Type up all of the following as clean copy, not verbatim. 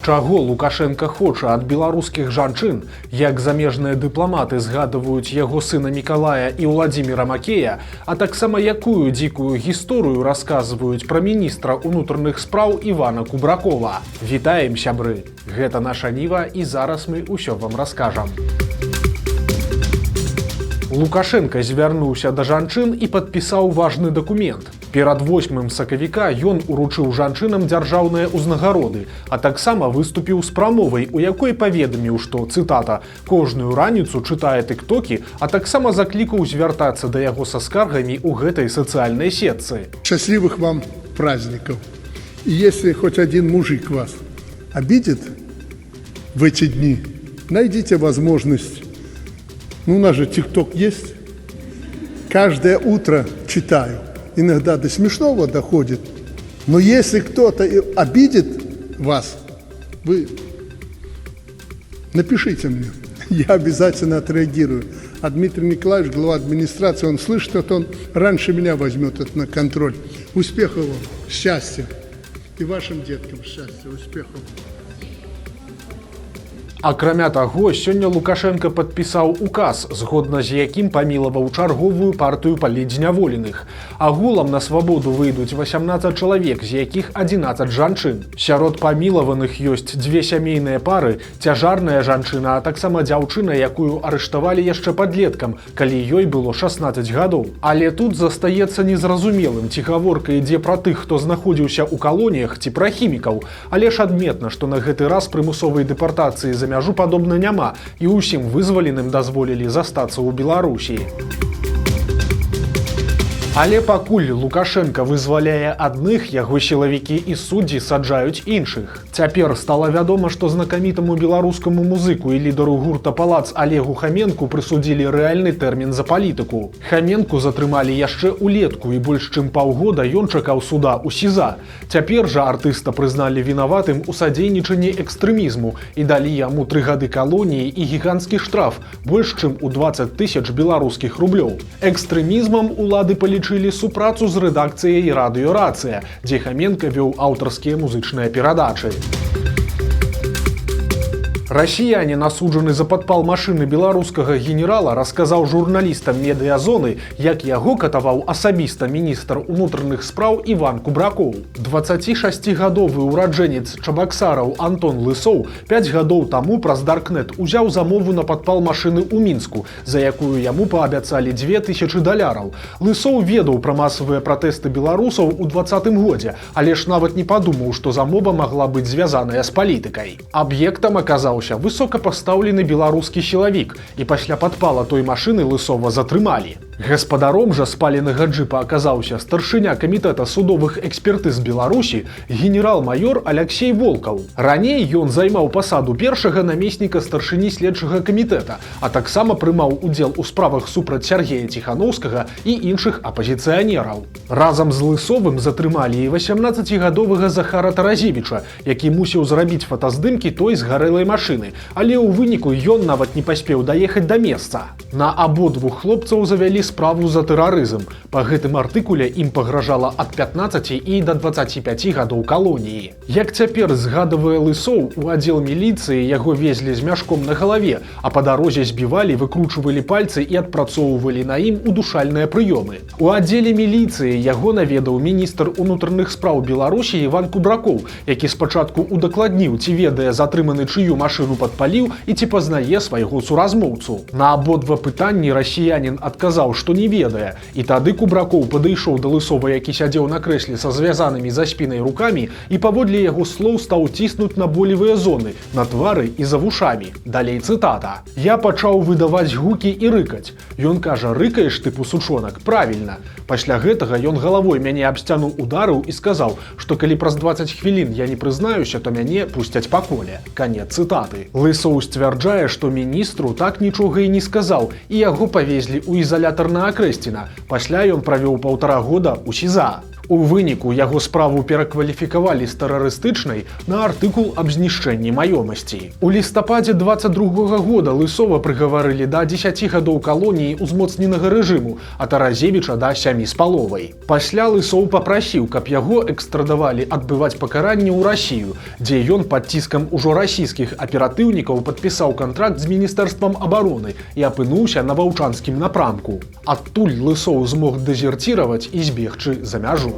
Чаго Лукашенко хоча ад беларускіх жанчын, як замежныя дыпламаты згадваюць яго сына Мікалая і Владзіміра Макея, а таксама якую дзікую гісторыю расказваюць пра міністра ўнутраных спраў Івана Кубракова. Вітаем, сябры! Гэта наша Ніва, і зараз мы ўсё вам раскажам. Лукашенко звярнуўся да жанчын і падпісаў важны дакумент. Перад 8 сакавіка ён уручыў жанчынам дзяржаўныя ўзнагароды, а таксама выступіў з прамовай, у якой паведаміў, што, цытата, «кожную раніцу чытае тыктокі», а таксама заклікаў звяртацца да яго са скаргамі ў гэтай сацыяльнай сетцы. Счастливых вам праздников. И если хоть один мужик вас обидит в эти дни, найдите возможность. У нас же ТикТок есть. Каждое утро читаю. Иногда до смешного доходит. Но если кто-то обидит вас, вы напишите мне. Я обязательно отреагирую. А Дмитрий Николаевич, глава администрации, он слышит, что он раньше меня возьмет это на контроль. Успехов вам, счастья. И вашим деткам счастья, успехов. Акрамя таго, сёння Лукашенко падпісаў указ, згодна з якім памілаваў чарговую партыю палітзняволеных. Агулам на свабоду выйдуць 18 чалавек, з якіх 11 жанчын. Сярод памілаваных ёсць 2 сямейныя пары, цяжарная жанчына, а таксама дзяўчына, якую арыштавалі яшчэ падлеткам, калі ёй было 16 гадоў. Але тут застаецца незразумелым, ці гаворка ідзе пра тых, хто знаходзіўся ў калоніях, ці пра хімікаў. Але ж адметна, што на гэты раз прымусовай дэпартацыі за мяжу падобна няма, і ўсім вызваленым дазволілі застацца ў Беларусі. Але пакуль Лукашенко вызваляе адных, яго сілавікі і суддзі саджаюць іншых. Цяпер стала вядома, што знакамітаму беларускаму музыку і лідару гурта «Палац» Олегу Хаменку прысудзілі рэальны тэрмін за палітыку. Хаменку затрымалі яшчэ ўлетку, і больш чым паўгода ён чакаў суда ў СІЗА. Цяпер жа артыста прызналі вінаватым у садзейнічанні экстрэмізму і далі яму 3 гады калоніі і гіганцкі штраф, больш чым у 20 000 беларускіх рублёў. Экстрэмізмам улады палічылі супрацу з рэдакцыяй «Радыё Рацыя», дзе Хаменка вёў аўтарскія музычныя перадачы. Расіянін, асуджаны за падпал машыны беларускага генерала, расказаў журналістам медыязоны, як яго катаваў асабіста міністр унутраных спраў Іван Кубракоў. 26-гадовы ўраджэнец Чабаксараў Антон Лысоў 5 гадоў таму праз Даркнет узяў замову на падпал машыны ў Мінску, за якую яму паабяцалі $2000. Лысоў ведаў пра масавыя пратэсты беларусаў у 2020 годзе, але ж нават не падумаў, што замова магла быць звязаная з палітыкай. Аб'ектам аказаў высокапастаўлены беларускі сілавік, і пасля падпала той машыны Лысова затрымалі. Гаспадаром жа спаленага джыпа аказаўся старшыня камітэта судовых экспертыз Беларусі генерал-майор Аляксей Волкаў. Раней ён займаў пасаду першага намесніка старшыні следчага камітэта, а таксама прымаў удзел у справах супраць Сергея Ціханаўскага і іншых апазіцыянераў. Разам з Лысовым затрымалі і 18-гадовага Захара Таразевіча, які мусіў зрабіць фотаздымкі той згарэлай машыны, але ў выніку ён нават не паспеў даехаць да месца. На абодвух хлопцаў завялі справу за тэрарызм. Па гэтым артыкуле ім пагражала ад 15 і да 25 гадоў калоніі. Як цяпер згадывае Лысоў, у аддзел міліцыі яго везлі з мяшком на галаве, а па дарозе збівалі, выкручвалі пальцы і адпрацоўвалі на ім удушальныя прыёмы. У аддзеле міліцыі яго наведаў міністр унутраных спраў Беларусі Іван Кубракоў, які спачатку удакладніў, ці ведае затрыманы чыю машыну падпаліў і ці пазнае свайго суразмоўцу. На абодва пытанні расіянін адказаў, што не ведае, і тады Кубракоў падышоў да Лысова, які сядзеў на крэсле са звязанымі за спінай рукамі, і паводле яго слоў стаў ціснуць на болевыя зоны, на твары і за вушамі. Далей цытата. «Я пачаў выдаваць гукі і рыкаць. Ён кажа, рыкаеш, тыпу сучонак, правільна. Пасля гэтага ён галавой мяне аб сцяну ударыў і сказаў, што калі праз 20 хвілін я не прызнаюся, то мяне пусцяць па коле». Канец цытаты. Лысоў сцвярджае, што міністру так нічога і не сказаў, і яго павезлі ў ізалятар на Акрэсціна. Пасля ён правёў 1,5 года ў СІЗА. У выніку яго справу перакваліфікавалі з тэрарыстычнай на артыкул аб знішчэнні маёмасці. У лістападзе 22 года Лысова прыгаварылі да 10 гадоў калоніі ўзмоцненага рэжыму, а Таразевіча да 7,5. Пасля Лысоў папрасіў, каб яго экстрадавалі адбываць пакаранне ў Расію, дзе ён пад ціскам ужо расійскіх аператыўнікаў падпісаў кантракт з Міністэрствам абароны і апынуўся на ваўчанскім напрамку. Адтуль Лысоў змог дэзерціраваць і збегчы за мяжу.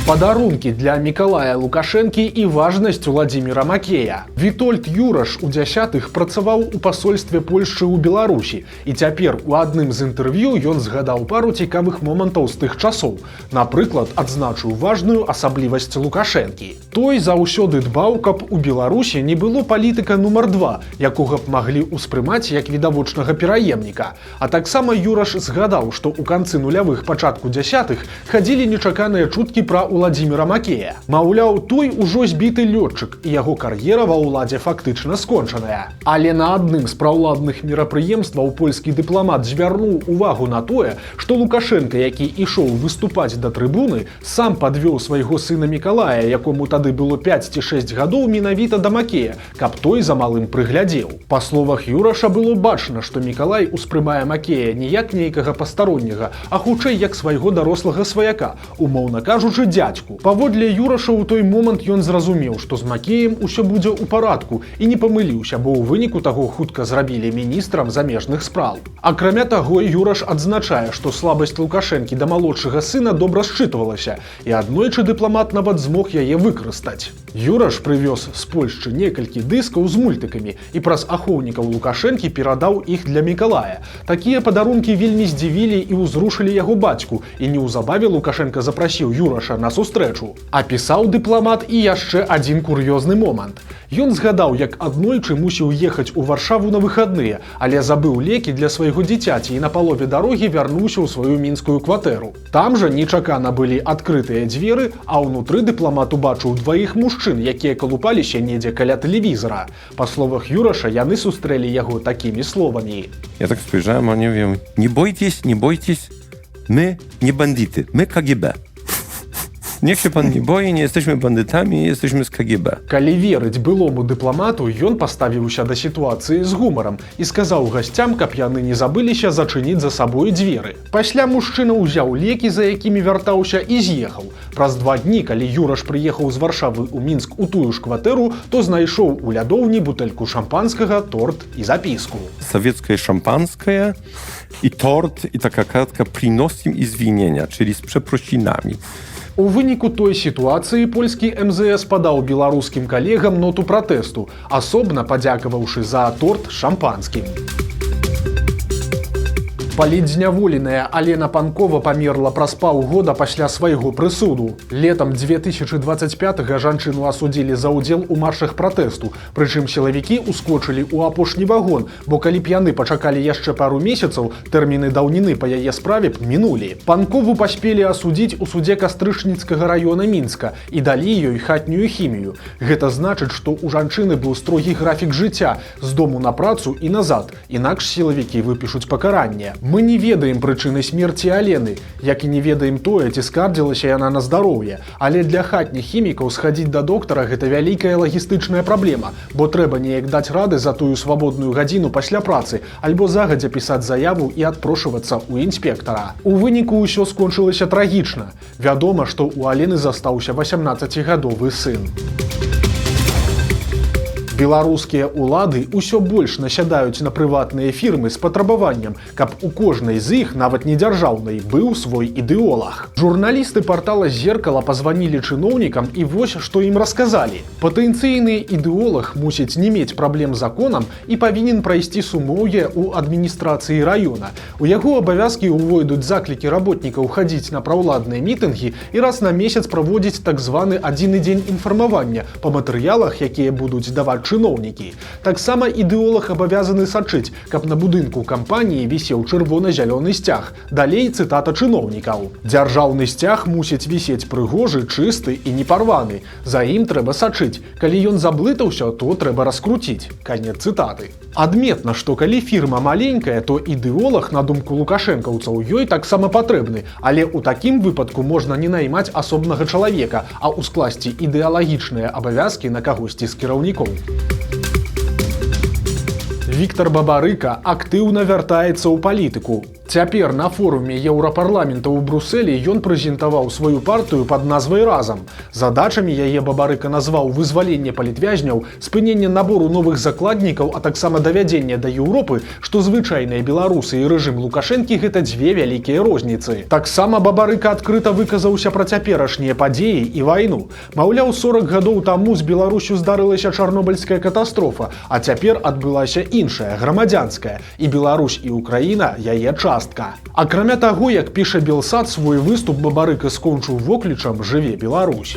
Падарункі для Мікалая Лукашэнкі і важнасць Уладзіміра Макея. Вітольд Юраш у 10-х працаваў у пасольстве Польшчы ў Беларусі, і цяпер у адным з інтэрв'ю ён згадаў пару цікавых момантаў з тых часоў. Напрыклад, адзначыў важную асаблівасць Лукашэнкі. Той заўсёды дбаў, каб у Беларусі не было палітыка нумар 2, якога б маглі ўспрымаць як відавочнага пераемніка. А таксама Юраш згадаў, што ў канцы нулявых пачатку 10-х хадзілі нечаканыя чуткі пра Уладзіміра Макея. Маўляў, той ужо збіты лётчык, і яго кар'ера ва ўладзе фактычна скончаная. Але на адным з праўладных мерапрыемстваў польскі дыпламат звярнуў увагу на тое, што Лукашенка, які ішоў выступаць да трыбуны, сам падвёў свайго сына Мікалая, якому тады было 5 ці 6 гадоў, менавіта да Макея, каб той за малым прыглядзеў. Па словах Юраша было бачна, што Мікалай успрымае Макея не як нейкага пастаронняга, а хутчэй як свайго дарослага сваяка, умоўна кажучы, дядьку. Паводле Юраша ў той момант ён зразумеў, што з Макеем усё будзе ў парадку і не памыліўся, бо ў выніку таго хутка зрабілі міністрам замежных спраў. Акрамя таго, Юраш адзначае, што слабасць Лукашэнкі да малодшага сына добра счытвалася, і аднойчы дыпламат нават змог яе выкарыстаць. Юраш прывёз з Польшчы некалькі дыскаў з мультыкамі і праз ахоўнікаў Лукашэнкі перадаў іх для Мікалая. Такія падарункі вельмі здзівілі і ўзрушылі яго бацьку, і неўзабаве Лукашенка запрасіў Юраша на сустрэчу. Апісаў дыпламат і яшчэ адзін кур'ёзны момант. Ён згадаў, як аднойчы мусіў ехаць у Варшаву на выхадныя, але забыў лекі для свайго дзіцяці і на палове дарогі вярнуўся ў сваю мінскую кватэру. Там жа нечакана былі адкрытыя дзверы, а ўнутры дыпламат убачыў дваіх мужчын, якія калупаліся недзе каля тэлевізора. Па словах Юраша, яны сустрэлі яго такімі словамі. Я так спojrzałem, a nie wiem, nie boйтесь, my nie bandyty, my KGB. Niech się pan nie boi, nie jesteśmy bandytami, jesteśmy z KGB. Калі верыць былому дыпламату, ён паставіўся да сітуацыі з гумарам і сказаў гасцям, каб яны не забыліся зачыніць за сабой дзверы. Пасля мужчына ўзяў лекі, за якімі вяртаўся, і з'ехаў. Праз 2 дні, калі Юраш прыехаў з Варшавы ў Мінск у тую ж кватэру, то знайшоў у лядоўні бутэльку шампанскага, торт і запіску. Sowieckie szampanskie i tort i taka kartka приносим извинения, czyli z przeprosinami. У выніку той сітуацыі польскі МЗС падаў беларускім калегам ноту пратэсту, асобна падзякаваўшы за торт з шампанскім. Палітзняволеная Алена Панкова памерла праз паўгода пасля свайго прысуду. Летам 2025-га жанчыну асудзілі за ўдзел у маршах пратэсту, прычым сілавікі ускочылі ў апошні вагон, бо калі б яны пачакалі яшчэ пару месяцаў, тэрміны даўніны па яе справе б мінулі. Панкову паспелі асудзіць у судзе Кастрычніцкага раёна Мінска і далі ёй хатнюю хімію. Гэта значыць, што ў жанчыны быў строгі графік жыцця з дому на працу і назад, інакш сілавікі выпішуць пакаранне. Мы не ведаем прычыны смерці Алены, як і не ведаем тое, ці скардзілася яна на здароўе. Але для хатніх хімікаў схадзіць да доктара – гэта вялікая лагістычная праблема, бо трэба неяк даць рады за тую свабодную гадзіну пасля працы, альбо загадзя пісаць заяву і адпрошвацца ў інспектара. У выніку ўсё скончылася трагічна. Вядома, што ў Алены застаўся 18-гадовы сын. Беларускія ўлады ўсё больш насядаюць на прыватныя фірмы з патрабаваннем, каб у кожнай з іх, нават не дзяржаўнай, быў свой ідэолаг. Журналісты партала «Зеркала» пазванілі чыноўнікам і вось што ім расказалі. Патэнцыйны ідэолаг мусіць не мець праблем з законам і павінен прайсці сумоўе ў адміністрацыі раёна. У яго абавязкі ўвойдуць заклікі работнікаў хадзіць на праўладныя мітынгі і раз на месяц праводзіць так званы адзіны дзень інфармавання па матэрыялах, якія будуць даваць чыноўнікі. Таксама ідэолог абавязаны сачыць, каб на будынку кампаніі вісеў чырвона-зялёны сцяг. Далей цытата чыноўнікаў. Дзяржаўны сцяг мусіць вісець прыгожы, чысты і не парваны. За ім трэба сачыць. Калі ён заблытаўся, то трэба раскруціць. Канец цытаты. Адметна, што калі фірма маленькая, то ідэолаг, на думку лукашэнкаўцаў, ёй таксама патрэбны, але ў такім выпадку можна не наймаць асобнага чалавека, а ўскласці ідэалагічныя абавязкі на кагосьці з кіраўнікоў. Віктор Бабарыка актыўна вяртаецца ў палітыку. Цяпер на форуме Еўрапарламента ў Брусэлі ён прэзентаваў сваю партыю пад назвай «Разам». Задачамі яе Бабарыка назваў вызваленне палітвязняў, спыненне набору новых закладнікаў, а таксама давядзенне да Еўропы, што звычайныя беларусы і рэжым Лукашэнкі – гэта дзве вялікія розніцы. Таксама Бабарыка адкрыта выказаўся пра цяперашнія падзеі і вайну. Маўляў, 40 гадоў таму з Беларусю здарылася чарнобыльская катастрофа, а цяпер адбылася іншая, грамадзянская, і Беларусь і Украіна яе частка. Акрамя таго, як піша Белсат, свой выступ Бабарыка скончыў воклічам «Жыве Беларусь».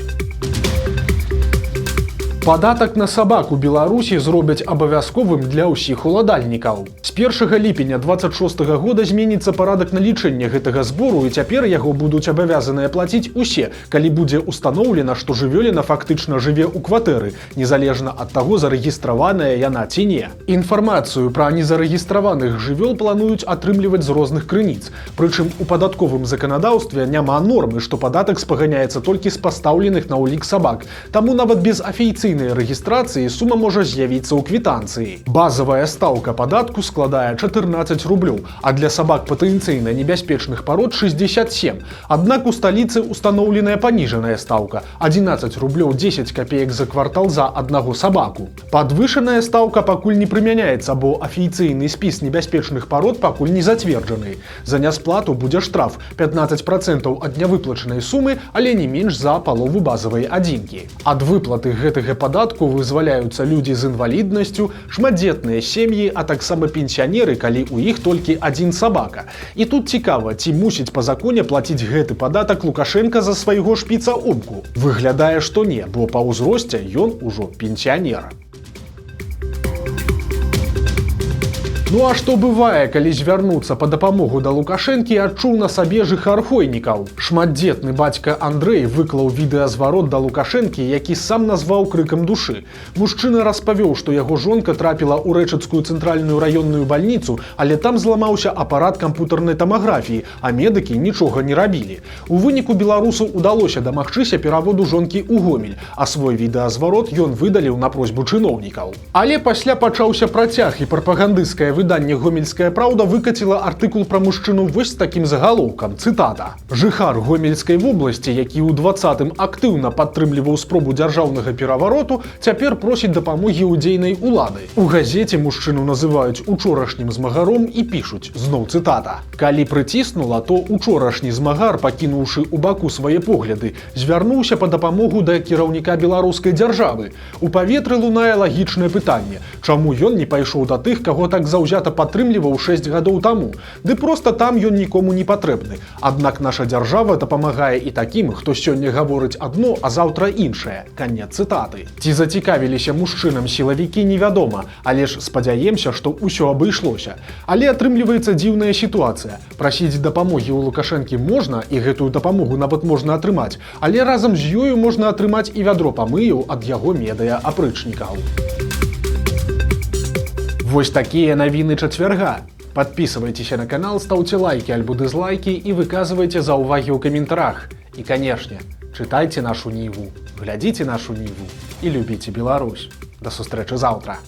Падатак на сабак у Беларусі зробяць абавязковым для ўсіх уладальнікаў. З 1 ліпеня 26 года зменіцца парадак налічэння гэтага збору, і цяпер яго будуць абавязаныя плаціць усе, калі будзе ўстаноўлена, што жывёліна фактычна жыве ў кватэры, незалежна ад таго, зарэгістраваная яна ці не. Інфармацыю пра незарэгістраваных жывёл плануюць атрымліваць з розных крыніц. Прычым у падатковым заканадаўстве няма нормы, што падатак спаганяецца толькі з пастаўленых на ўлік сабак. Таму нават без афіцыйнай рэгістрацыі сума можа з'явіцца ў квітанцыі. Базавая стаўка падатку складае 14 рублёў, а для сабак патэнцыйна небяспечных парод 67. Аднак у сталіцы устаноўленая паніжаная стаўка – 11 рублёў 10 копеек за квартал за аднаго сабаку. Падвышаная стаўка пакуль не прымяняецца, бо афіцыйны спіс небяспечных парод пакуль не зацверджаны. За нясплату будзе штраф 15% ад нявыплачанай сумы, але не менш за палову базавай адзінкі. Ад выплаты гэтага падатку вызваляюцца людзі з інваліднасцю, шматдзетныя сем'і, а таксама пенсіянеры, калі ў іх толькі адзін сабака. І тут цікава, ці мусіць па законе плаціць гэты падатак Лукашенка за свайго шпіца-умку. Выглядае, што не, бо па ўзросце ён ужо пенсіянер. Ну а што бывае, калі звярнуцца па дапамогу да Лукашэнкі адчуў на сабе жыхар Хойнікаў? Шматдзетны бацька Андрэй выклаў відэазварот да Лукашэнкі, які сам назваў крыкам душы. Мужчына распавёў, што яго жонка трапіла ў рэчыцкую цэнтральную раённую бальніцу, але там зламаўся апарат кампутарнай тамаграфіі, а медыкі нічога не рабілі. У выніку беларусу ўдалося дамагчыся пераводу жонкі ў Гомель, а свой відэазварот ён выдаліў на просьбу чыноўнікаў. Але пасля пачаўся працяг, і прапагандысцкае выданне «Гомельская праўда» выкаціла артыкул пра мужчыну вось з такім загалоўкам, цытата. Жыхар Гомельскай вобласці, які ў 20-м актыўна падтрымліваў спробу дзяржаўнага перавароту, цяпер просіць дапамогі ў дзейнай улады. У газеце мужчыну называюць учорашнім змагаром і пішуць, зноў цытата. Калі прыціснула, то учорашні змагар, пакінуўшы ў баку свае погляды, звярнуўся па дапамогу да кіраўніка беларускай дзяржавы. У паветры лунае лагічнае пытанне, чаму ён не пайшоў да тых, каго так заўзята падтрымліваў 6 гадоў таму. Ды проста там ён нікому не патрэбны. Аднак наша дзяржава дапамагае і такім, хто сёння гаворыць адно, а заўтра іншае. Канец цытаты. Ці зацікавіліся мужчынам сілавікі, невядома, але ж спадзяемся, што ўсё абышлося. Але атрымліваецца дзіўная сітуацыя. Прасіць дапамогі ў Лукашэнкі можна, і гэтую дапамогу нават можна атрымаць, але разам з ёю можна атрымаць і вядро памыяў ад яго медыа-апрычнікаў. Вось такія навіны чацвярга. Подписывайтеся на канал, ставьте лайки альбо дизлайки и выказывайте заўвагі ў каментарах. И, конечно, читайте нашу Ниву, глядите нашу Ниву и любите Беларусь. До сустрэчы заўтра.